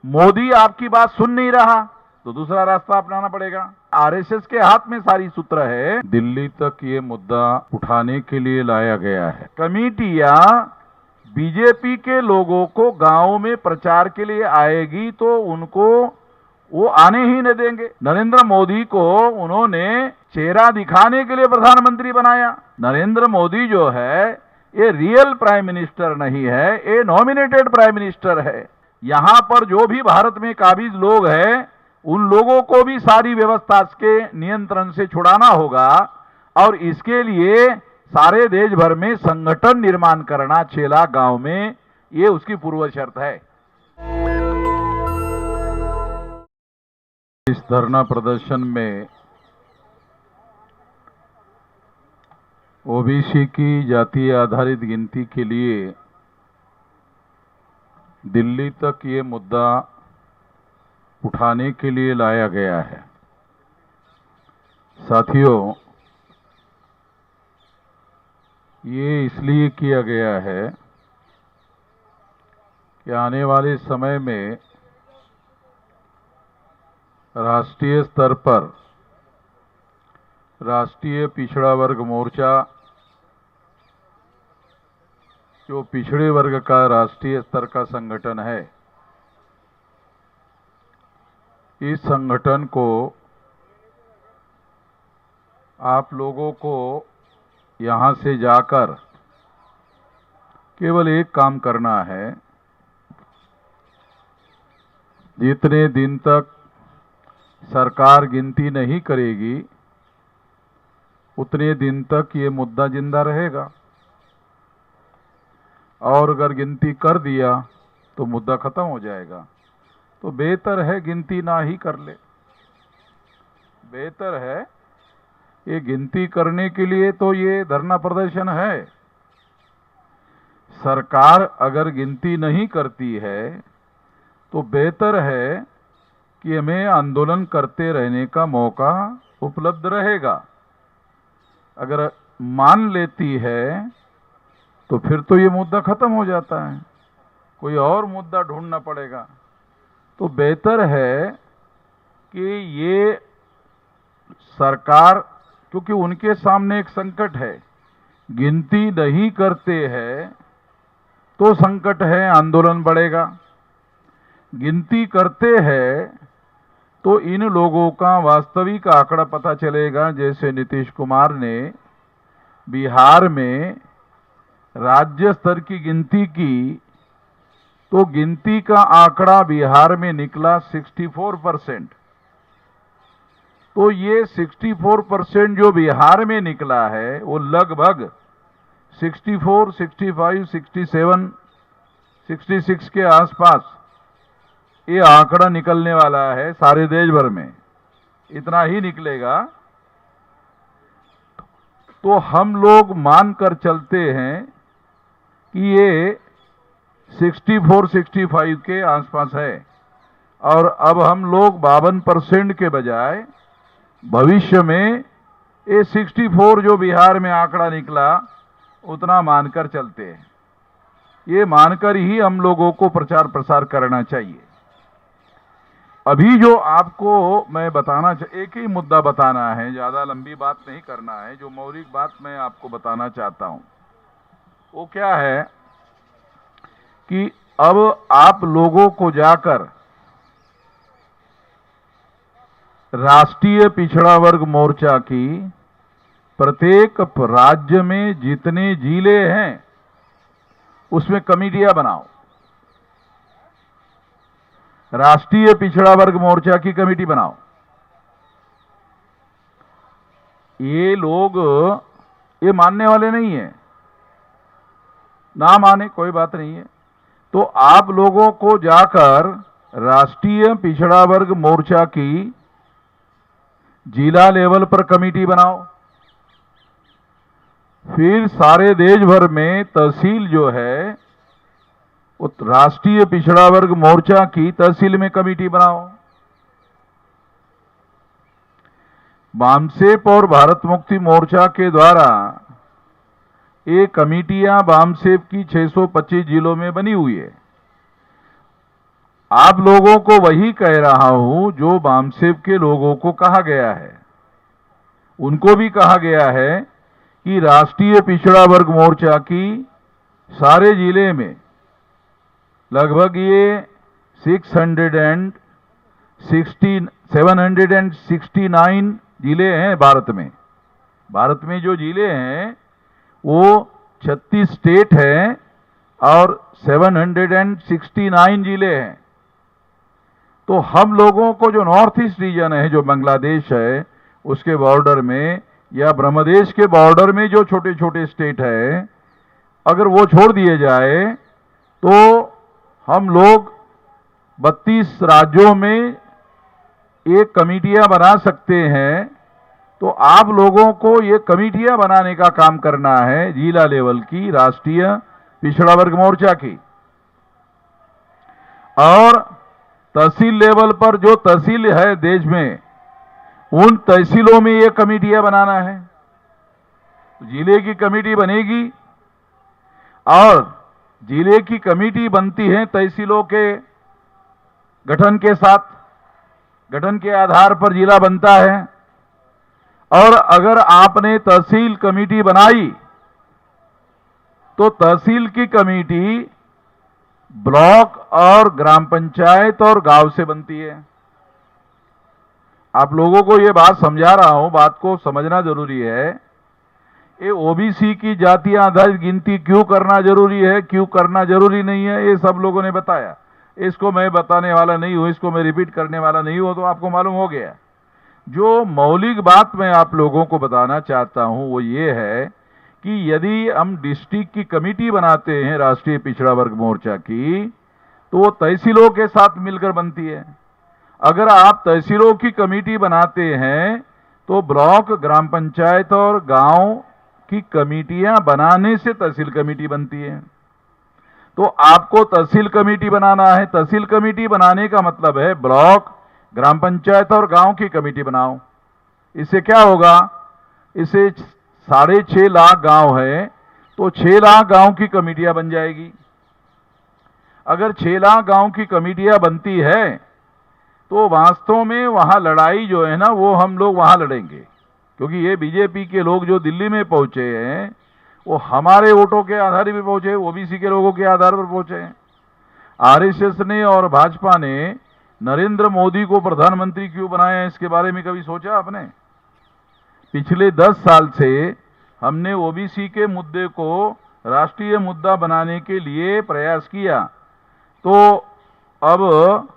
मोदी आपकी बात सुन नहीं रहा तो दूसरा रास्ता अपनाना पड़ेगा। आरएसएस के हाथ में सारी सूत्र है। दिल्ली तक ये मुद्दा उठाने के लिए लाया गया है। कमेटियां बीजेपी के लोगों को गांव में प्रचार के लिए आएगी तो उनको वो आने ही न देंगे। नरेंद्र मोदी को उन्होंने चेहरा दिखाने के लिए प्रधानमंत्री बनाया। नरेंद्र मोदी जो है ये रियल प्राइम मिनिस्टर नहीं है, ये नॉमिनेटेड प्राइम मिनिस्टर है। यहां पर जो भी भारत में काबिज लोग हैं उन लोगों को भी सारी व्यवस्था के नियंत्रण से छुड़ाना होगा और इसके लिए सारे देश भर में संगठन निर्माण करना 6 लाख गांव में, ये उसकी पूर्व शर्त है। इस धरना प्रदर्शन में ओबीसी की जातीय आधारित गिनती के लिए दिल्ली तक ये मुद्दा उठाने के लिए लाया गया है। साथियों, ये इसलिए किया गया है कि आने वाले समय में राष्ट्रीय स्तर पर राष्ट्रीय पिछड़ा वर्ग मोर्चा, जो पिछड़े वर्ग का राष्ट्रीय स्तर का संगठन है, इस संगठन को आप लोगों को यहां से जाकर केवल एक काम करना है। जितने दिन तक सरकार गिनती नहीं करेगी उतने दिन तक ये मुद्दा जिंदा रहेगा और अगर गिनती कर दिया तो मुद्दा खत्म हो जाएगा। तो बेहतर है गिनती ना ही कर ले। बेहतर है ये गिनती करने के लिए तो ये धरना प्रदर्शन है। सरकार अगर गिनती नहीं करती है तो बेहतर है कि हमें आंदोलन करते रहने का मौका उपलब्ध रहेगा। अगर मान लेती है तो फिर तो ये मुद्दा खत्म हो जाता है, कोई और मुद्दा ढूंढना पड़ेगा। तो बेहतर है कि ये सरकार, क्योंकि उनके सामने एक संकट है, गिनती नहीं करते हैं तो संकट है, आंदोलन बढ़ेगा। गिनती करते हैं तो इन लोगों का वास्तविक आंकड़ा पता चलेगा। जैसे नीतीश कुमार ने बिहार में राज्य स्तर की गिनती की तो गिनती का आंकड़ा बिहार में निकला 64%। तो ये 64% जो बिहार में निकला है वो लगभग 64, 65, 67, 66 के आसपास ये आंकड़ा निकलने वाला है। सारे देश भर में इतना ही निकलेगा। तो हम लोग मानकर चलते हैं कि ये 64, 65 के आसपास है और अब हम लोग 52% के बजाय भविष्य में ये 64 जो बिहार में आंकड़ा निकला उतना मानकर चलते हैं। ये मानकर ही हम लोगों को प्रचार प्रसार करना चाहिए। अभी जो आपको मैं बताना एक ही मुद्दा बताना है, ज्यादा लंबी बात नहीं करना है। जो मौलिक बात मैं आपको बताना चाहता हूं वो क्या है कि अब आप लोगों को जाकर राष्ट्रीय पिछड़ा वर्ग मोर्चा की प्रत्येक राज्य में जितने जिले हैं उसमें कमेटियां बनाओ। राष्ट्रीय पिछड़ा वर्ग मोर्चा की कमेटी बनाओ। ये लोग ये मानने वाले नहीं है, ना माने कोई बात नहीं है। तो आप लोगों को जाकर राष्ट्रीय पिछड़ा वर्ग मोर्चा की जिला लेवल पर कमेटी बनाओ। फिर सारे देश भर में तहसील जो है वो राष्ट्रीय पिछड़ा वर्ग मोर्चा की तहसील में कमेटी बनाओ। बामसेप और भारत मुक्ति मोर्चा के द्वारा ये कमेटियां बामसेप की 625 जिलों में बनी हुई है। आप लोगों को वही कह रहा हूं जो बामसेव के लोगों को कहा गया है। उनको भी कहा गया है कि राष्ट्रीय पिछड़ा वर्ग मोर्चा की सारे जिले में लगभग ये 769 जिले हैं भारत में। भारत में जो जिले हैं वो 36 स्टेट हैं और 769 जिले हैं। तो हम लोगों को जो नॉर्थ ईस्ट रीजन है, जो बांग्लादेश है उसके बॉर्डर में, या ब्रह्मदेश के बॉर्डर में जो छोटे छोटे स्टेट है, अगर वो छोड़ दिए जाए तो हम लोग 32 राज्यों में एक कमेटियां बना सकते हैं। तो आप लोगों को ये कमेटियां बनाने का काम करना है, जिला लेवल की राष्ट्रीय पिछड़ा वर्ग मोर्चा की। और तहसील लेवल पर जो तहसील है देश में, उन तहसीलों में ये कमेटियां बनाना है। जिले की कमेटी बनेगी और जिले की कमेटी बनती है तहसीलों के गठन के साथ, गठन के आधार पर जिला बनता है। और अगर आपने तहसील कमेटी बनाई तो तहसील की कमेटी ब्लॉक और ग्राम पंचायत और गांव से बनती है। आप लोगों को ये बात समझा रहा हूं, बात को समझना जरूरी है। ये ओबीसी की जाति आधारित गिनती क्यों करना जरूरी है, क्यों करना जरूरी नहीं है, ये सब लोगों ने बताया। इसको मैं बताने वाला नहीं हूं, इसको मैं रिपीट करने वाला नहीं हूं, तो आपको मालूम हो गया। जो मौलिक बात मैं आप लोगों को बताना चाहता हूं वो ये है कि यदि हम डिस्ट्रिक्ट की कमेटी बनाते हैं राष्ट्रीय पिछड़ा वर्ग मोर्चा की, तो वो तहसीलों के साथ मिलकर बनती है। अगर आप तहसीलों की कमेटी बनाते हैं तो ब्लॉक, ग्राम पंचायत और गांव की कमेटियां बनाने से तहसील कमेटी बनती है। तो आपको तहसील कमेटी बनाना है। तहसील कमेटी बनाने का मतलब है ब्लॉक, ग्राम पंचायत और गांव की कमेटी बनाओ। इससे क्या होगा, इससे 6.5 लाख गांव है तो 6 लाख गांव की कमेटियां बन जाएगी। अगर 6 लाख गांव की कमेटियां बनती है तो वास्तव में वहां लड़ाई जो है ना वो हम लोग वहां लड़ेंगे, क्योंकि ये बीजेपी के लोग जो दिल्ली में पहुंचे हैं वो हमारे वोटों के आधार पर पहुंचे, ओबीसी के लोगों के आधार पर पहुंचे हैं। आरएसएस ने और भाजपा ने नरेंद्र मोदी को प्रधानमंत्री क्यों बनाया है, इसके बारे में कभी सोचा आपने? पिछले 10 साल से हमने ओबीसी के मुद्दे को राष्ट्रीय मुद्दा बनाने के लिए प्रयास किया। तो अब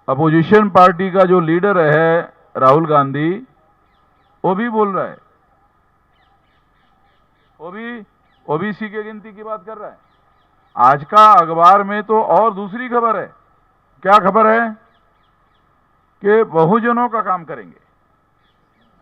अपोजिशन पार्टी का जो लीडर है राहुल गांधी, वो भी बोल रहा है, वो भी ओबीसी की गिनती की बात कर रहा है। आज का अखबार में तो और दूसरी खबर है। क्या खबर है? कि बहुजनों का काम करेंगे।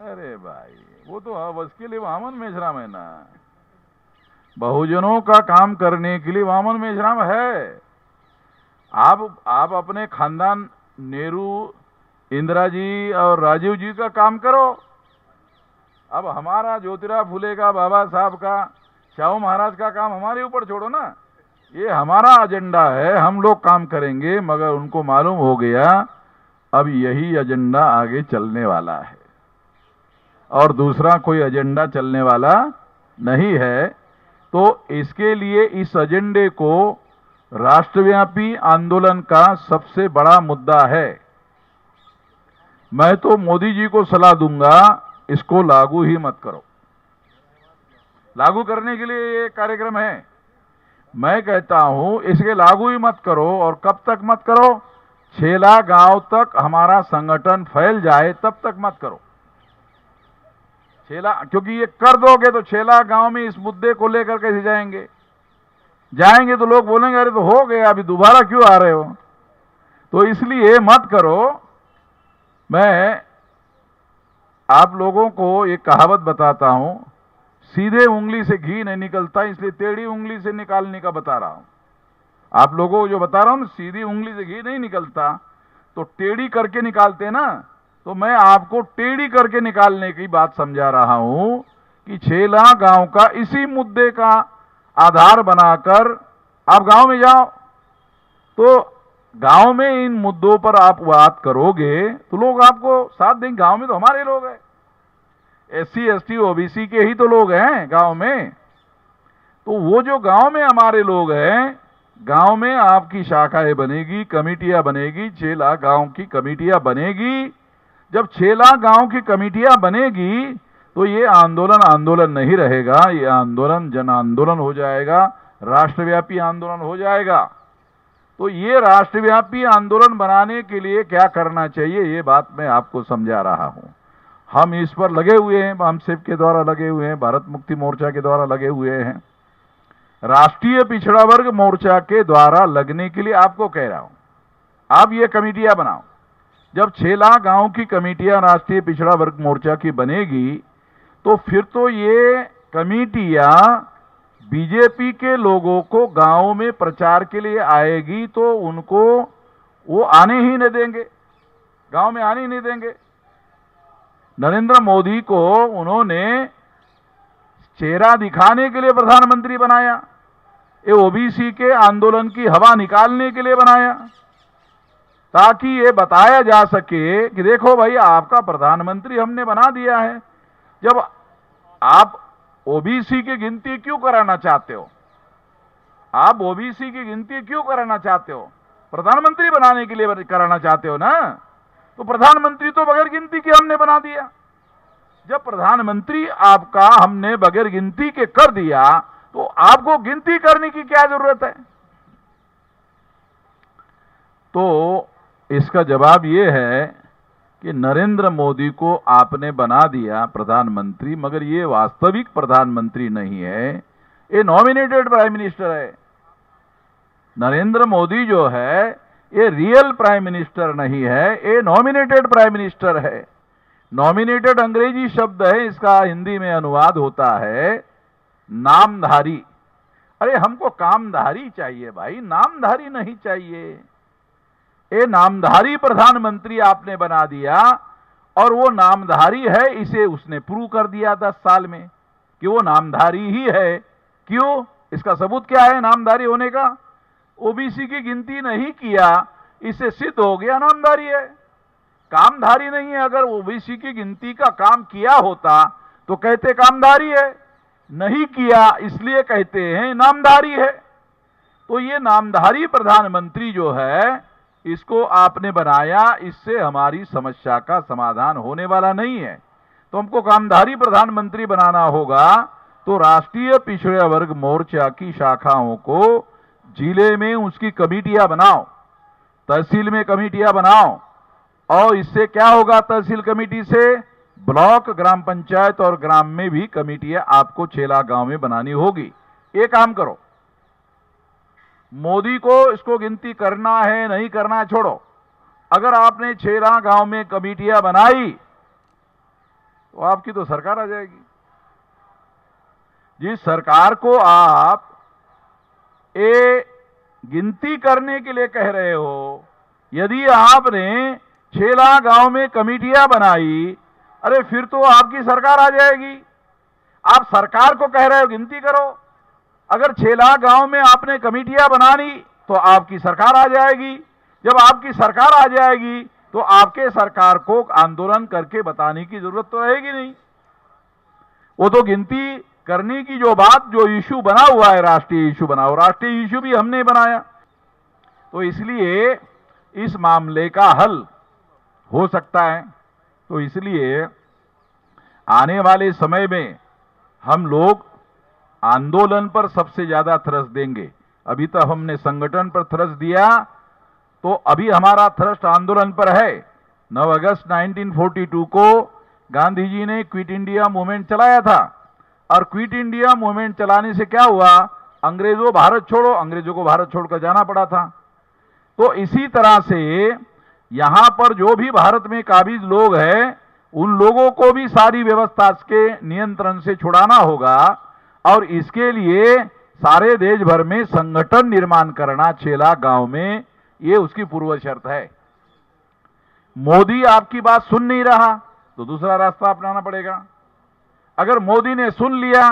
अरे भाई, वो तो उसके लिए वामन मेश्राम है ना। बहुजनों का काम करने के लिए वामन मेश्राम है। आप अपने खानदान नेहरू, इंदिरा जी और राजीव जी का काम करो। अब हमारा ज्योतिराव फुले का, बाबा साहब का, शाहू महाराज का काम हमारे ऊपर छोड़ो ना। ये हमारा एजेंडा है, हम लोग काम करेंगे। मगर उनको मालूम हो गया अब यही एजेंडा आगे चलने वाला है और दूसरा कोई एजेंडा चलने वाला नहीं है। तो इसके लिए इस एजेंडे को राष्ट्रव्यापी आंदोलन का सबसे बड़ा मुद्दा है। मैं तो मोदी जी को सलाह दूंगा, इसको लागू ही मत करो। लागू करने के लिए ये कार्यक्रम है। मैं कहता हूं इसके लागू ही मत करो। और कब तक मत करो? 6 लाख गांव तक हमारा संगठन फैल जाए तब तक मत करो। 6 लाख, क्योंकि ये कर दोगे तो 6 लाख गांव में इस मुद्दे को लेकर कैसे जाएंगे तो लोग बोलेंगे अरे तो हो गया, अभी दोबारा क्यों आ रहे हो। तो इसलिए मत करो। मैं आप लोगों को एक कहावत बताता हूं, सीधे उंगली से घी नहीं निकलता, इसलिए टेढ़ी उंगली से निकालने का बता रहा हूं। आप लोगों को जो बता रहा हूं ना, सीधी उंगली से घी नहीं निकलता तो टेढ़ी करके निकालते ना। तो मैं आपको टेढ़ी करके निकालने की बात समझा रहा हूं कि 6 लाख गांव का इसी मुद्दे का आधार बनाकर आप गांव में जाओ तो गांव में इन मुद्दों पर आप बात करोगे तो लोग आपको साथ देंगे। गांव में तो हमारे लोग हैं, एससी एसटी ओबीसी के ही तो लोग हैं गांव में। तो वो जो गांव में हमारे लोग हैं, गांव में आपकी शाखाएं बनेगी, कमेटियां बनेगी, 6 लाख गांव की कमेटियां बनेगी। जब 6 लाख गांव की कमेटियां बनेगी तो ये आंदोलन आंदोलन नहीं रहेगा, ये आंदोलन जन आंदोलन हो जाएगा, राष्ट्रव्यापी आंदोलन हो जाएगा। तो ये राष्ट्रव्यापी आंदोलन बनाने के लिए क्या करना चाहिए, ये बात मैं आपको समझा रहा हूं। हम इस पर लगे हुए हैं, हमसेप के द्वारा लगे हुए हैं, भारत मुक्ति मोर्चा के द्वारा लगे हुए हैं, राष्ट्रीय पिछड़ा वर्ग मोर्चा के द्वारा लगने के लिए आपको कह रहा हूं, आप ये कमेटियां बनाओ। जब 6 लाख गांव की कमेटियां राष्ट्रीय पिछड़ा वर्ग मोर्चा की बनेगी तो फिर तो ये कमेटियां बीजेपी के लोगों को गांव में प्रचार के लिए आएगी तो उनको वो आने ही नहीं देंगे, गांव में आने ही नहीं देंगे। नरेंद्र मोदी को उन्होंने चेहरा दिखाने के लिए प्रधानमंत्री बनाया, ये ओबीसी के आंदोलन की हवा निकालने के लिए बनाया, ताकि ये बताया जा सके कि देखो भाई आपका प्रधानमंत्री हमने बना दिया है। जब आप ओबीसी की गिनती क्यों कराना चाहते हो, आप ओबीसी की गिनती क्यों कराना चाहते हो, प्रधानमंत्री बनाने के लिए कराना चाहते हो ना। तो प्रधानमंत्री तो बगैर गिनती के हमने बना दिया। जब प्रधानमंत्री आपका हमने बगैर गिनती के कर दिया तो आपको गिनती करने की क्या जरूरत है। तो इसका जवाब यह है कि नरेंद्र मोदी को आपने बना दिया प्रधानमंत्री, मगर ये वास्तविक प्रधानमंत्री नहीं है, ये नॉमिनेटेड प्राइम मिनिस्टर है। नरेंद्र मोदी जो है ये रियल प्राइम मिनिस्टर नहीं है, ये नॉमिनेटेड प्राइम मिनिस्टर है। नॉमिनेटेड अंग्रेजी शब्द है, इसका हिंदी में अनुवाद होता है नामधारी। अरे हमको कामधारी चाहिए भाई, नामधारी नहीं चाहिए। ये नामधारी प्रधानमंत्री आपने बना दिया और वो नामधारी है, इसे उसने प्रूव कर दिया 10 साल में कि वो नामधारी ही है। क्यों, इसका सबूत क्या है नामधारी होने का? ओबीसी की गिनती नहीं किया, इससे सिद्ध हो गया नामधारी है, कामधारी नहीं है। अगर ओबीसी की गिनती का काम किया होता तो कहते कामधारी है, नहीं किया इसलिए कहते हैं नामधारी है। तो ये नामधारी प्रधानमंत्री जो है इसको आपने बनाया, इससे हमारी समस्या का समाधान होने वाला नहीं है। तो हमको कामधारी प्रधानमंत्री बनाना होगा तो राष्ट्रीय पिछड़ा वर्ग मोर्चा की शाखाओं को जिले में उसकी कमेटियां बनाओ, तहसील में कमेटियां बनाओ, और इससे क्या होगा, तहसील कमेटी से ब्लॉक, ग्राम पंचायत और ग्राम में भी कमेटियां आपको 6 लाख गांव में बनानी होगी। एक काम करो, मोदी को इसको गिनती करना है नहीं करना है छोड़ो, अगर आपने 6 लाख गांव में कमेटियां बनाई तो आपकी तो सरकार आ जाएगी। जिस सरकार को आप ये गिनती करने के लिए कह रहे हो, यदि आपने 6 लाख गांव में कमेटियां बनाई, अरे फिर तो आपकी सरकार आ जाएगी। आप सरकार को कह रहे हो गिनती करो, अगर 6 लाख गांव में आपने कमेटियां बनानी तो आपकी सरकार आ जाएगी। जब आपकी सरकार आ जाएगी तो आपके सरकार को आंदोलन करके बताने की जरूरत तो रहेगी नहीं। वो तो गिनती करने की जो बात, जो इश्यू बना हुआ है, राष्ट्रीय इश्यू बना हुआ, राष्ट्रीय इश्यू भी हमने बनाया। तो इसलिए इस मामले का हल हो सकता है। तो इसलिए आने वाले समय में हम लोग आंदोलन पर सबसे ज्यादा थ्रस्ट देंगे। अभी तक हमने संगठन पर थ्रस्ट दिया, तो अभी हमारा थ्रस्ट आंदोलन पर है। 9 अगस्त 1942 को गांधी जी ने क्विट इंडिया मूवमेंट चलाया था, और क्विट इंडिया मूवमेंट चलाने से क्या हुआ, अंग्रेजों भारत छोड़ो, अंग्रेजों को भारत छोड़कर जाना पड़ा था। तो इसी तरह से यहां पर जो भी भारत में काबिज लोग हैं, उन लोगों को भी सारी व्यवस्था के नियंत्रण से छुड़ाना होगा, और इसके लिए सारे देश भर में संगठन निर्माण करना 6 लाख गांव में, ये उसकी पूर्व शर्त है। मोदी आपकी बात सुन नहीं रहा तो दूसरा रास्ता अपनाना पड़ेगा। अगर मोदी ने सुन लिया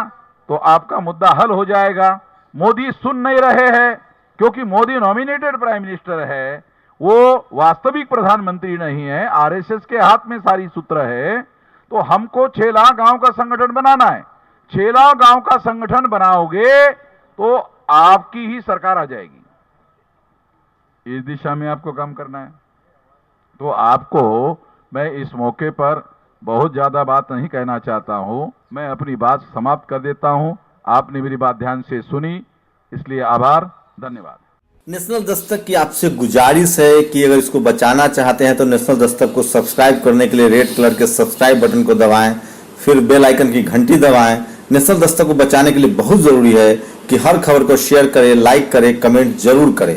तो आपका मुद्दा हल हो जाएगा। मोदी सुन नहीं रहे हैं क्योंकि मोदी नॉमिनेटेड प्राइम मिनिस्टर है, वो वास्तविक प्रधानमंत्री नहीं है, आरएसएस के हाथ में सारी सूत्र है। तो हमको 6 लाख गांव का संगठन बनाना है। 6 लाख गांव का संगठन बनाओगे तो आपकी ही सरकार आ जाएगी। इस दिशा में आपको काम करना है। तो आपको मैं इस मौके पर बहुत ज्यादा बात नहीं कहना चाहता हूं, मैं अपनी बात समाप्त कर देता हूं। आपने मेरी बात ध्यान से सुनी, इसलिए आभार, धन्यवाद। नेशनल दस्तक की आपसे गुजारिश है कि अगर इसको बचाना चाहते हैं तो नेशनल दस्तक को सब्सक्राइब करने के लिए रेड कलर के सब्सक्राइब बटन को दबाएं, फिर बेल आइकन की घंटी दबाएं। नेशनल दस्तक को बचाने के लिए बहुत जरूरी है कि हर खबर को शेयर करें, लाइक करें, कमेंट जरूर करें।